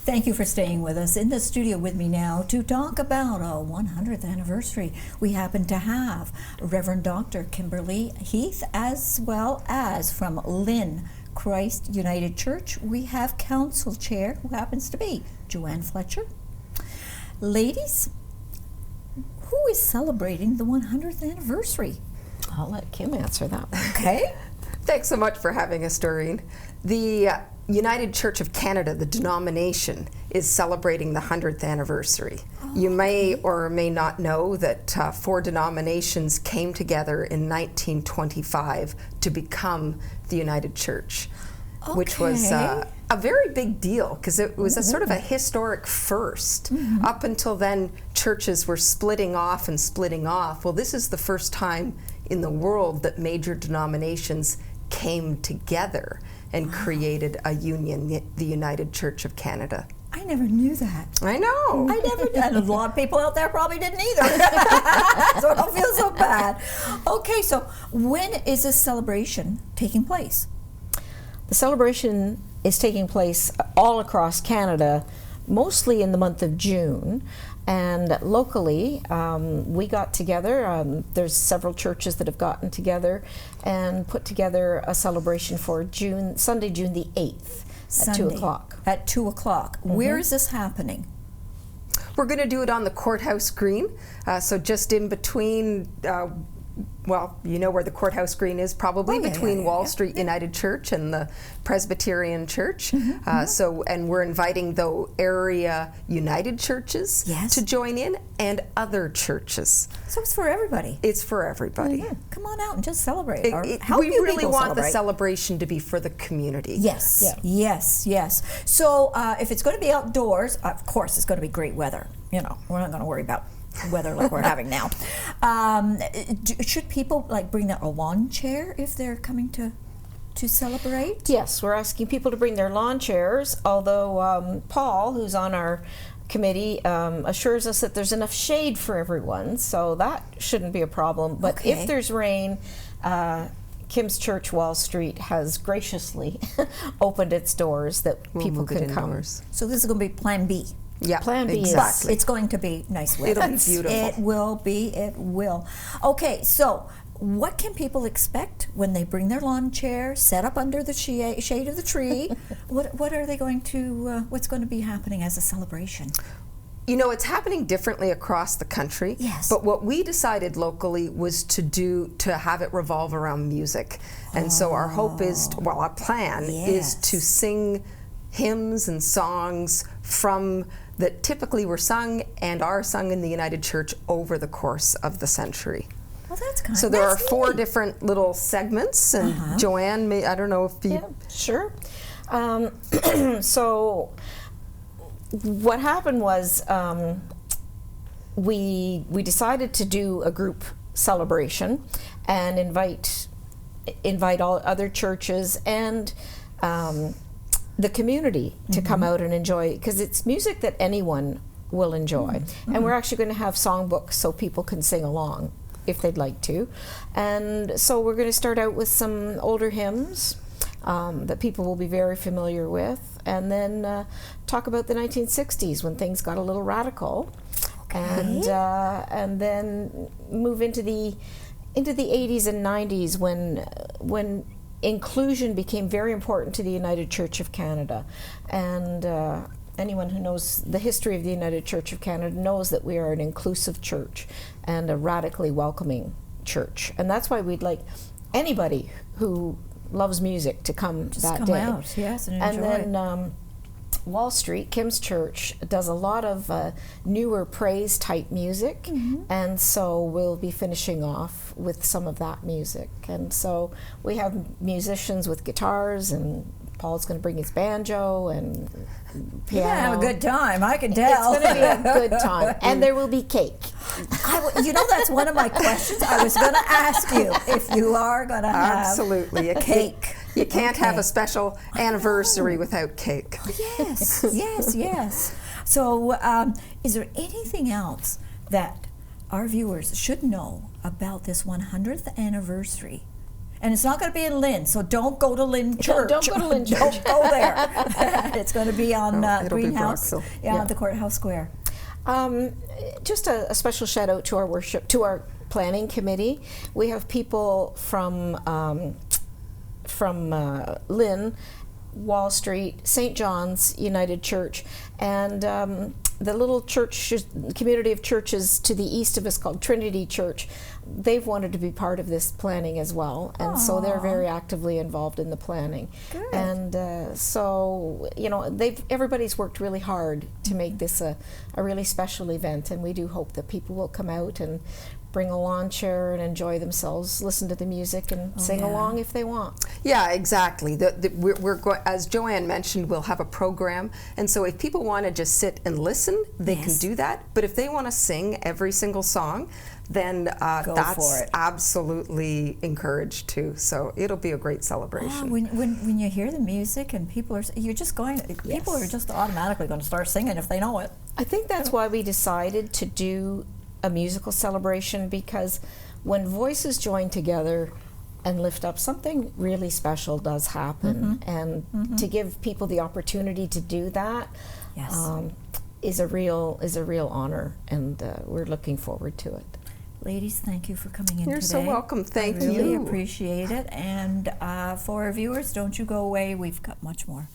Thank you for staying with us. In the studio with me now to talk about a 100th anniversary, we happen to have Reverend Dr. Kimberly Heath, as well as from Lynn Christ United Church, we have Council Chair, who happens to be Joanne Fletcher. Ladies, who is celebrating the 100th anniversary? I'll let Kim answer that one. Okay. Thanks so much for having us, Doreen. The United Church of Canada, the denomination, is celebrating the 100th anniversary. You may or may not know that 4 denominations came together in 1925 to become the United Church, which was a very big deal because it was a sort of a historic first. Up until then, churches were splitting off and splitting off. Well, this is the first time in the world that major denominations came together and created a union, the United Church of Canada. I never knew that. I know. I never did. A lot of people out there probably didn't either. So I don't feel so bad. Okay, so when is this celebration taking place? The celebration is taking place all across Canada, mostly in the month of June. And locally, we got together. There's several churches that have gotten together and put together a celebration for Sunday, June the 8th at 2 o'clock. At 2 o'clock. Where is this happening? We're going to do it on the Courthouse Green, so just in between, well, you know where the Courthouse Green is, probably between Wall Street United Church and the Presbyterian Church. And we're inviting the area United Churches to join in, and other churches. So it's for everybody. It's for everybody. Come on out and just celebrate. We really want the celebration to be for the community. Yes, yes. So if it's going to be outdoors, of course it's going to be great weather. You know, we're not going to worry about weather like we're having now. Should people bring a lawn chair if they're coming to celebrate? Yes, we're asking people to bring their lawn chairs, although Paul, who's on our committee, assures us that there's enough shade for everyone, so that shouldn't be a problem. But if there's rain, Kim's Church, Wall Street, has graciously opened its doors that people can come. So this is going to be Plan B. Yeah, Plan B exactly. It's going to be nice weather. It'll be beautiful. It will be. It will. Okay, so what can people expect when they bring their lawn chair, set up under the shade of the tree? What are they going to? What's going to be happening as a celebration? You know, it's happening differently across the country. Yes. But what we decided locally was to have it revolve around music, and so our hope is, our plan is to sing hymns and songs that typically were sung and are sung in the United Church over the course of the century. Well, that's kind of So there are 4 different little segments, and Joanne, I don't know if you... Yeah, sure. So what happened was we decided to do a group celebration and invite all other churches and the community to come out and enjoy, because it's music that anyone will enjoy. And we're actually going to have songbooks so people can sing along if they'd like to. And so we're going to start out with some older hymns that people will be very familiar with, and then talk about the 1960s when things got a little radical, and then move into the 80s and 90s when inclusion became very important to the United Church of Canada. And anyone who knows the history of the United Church of Canada knows that we are an inclusive church and a radically welcoming church. And that's why we'd like anybody who loves music to come that day. Out, yes, and enjoy. And then Wall Street, Kim's Church, does a lot of newer praise type music, and so we'll be finishing off with some of that music. And so we have musicians with guitars, and Paul's going to bring his banjo and piano. You're going to have a good time, I can tell. It's going to be a good time, and there will be cake. You know, that's one of my questions I was going to ask you, if you are going to have absolutely a cake. You can't have a special anniversary without cake. Yes, yes. So is there anything else that our viewers should know about this 100th anniversary? And it's not going to be in Lynn, so don't go to Lynn Church. Don't go to Lynn Church. Don't go there. It's going to be on It'll be Greenhouse, Brockville. yeah, the Courthouse Square. Just a special shout out to our planning committee. We have people from Lynn, Wall Street, St. John's United Church, and the little church community of churches to the east of us called Trinity Church. They've wanted to be part of this planning as well, and so they're very actively involved in the planning. Good. And so, you know, everybody's worked really hard to make this a really special event, and we do hope that people will come out and bring a lawn chair and enjoy themselves, listen to the music, and sing along if they want. Yeah, exactly. As Joanne mentioned, we'll have a program, and so if people want to just sit and listen, they can do that. But if they want to sing every single song, then that's absolutely encouraged too. So it'll be a great celebration. When you hear the music and people are just automatically going to start singing if they know it. I think that's why we decided to do a musical celebration, because when voices join together and lift up, something really special does happen. And to give people the opportunity to do that is a real honor, and we're looking forward to it. Ladies, thank you for coming in You're today. so welcome. Thank I really you. appreciate it. And for our viewers, don't you go away. We've got much more.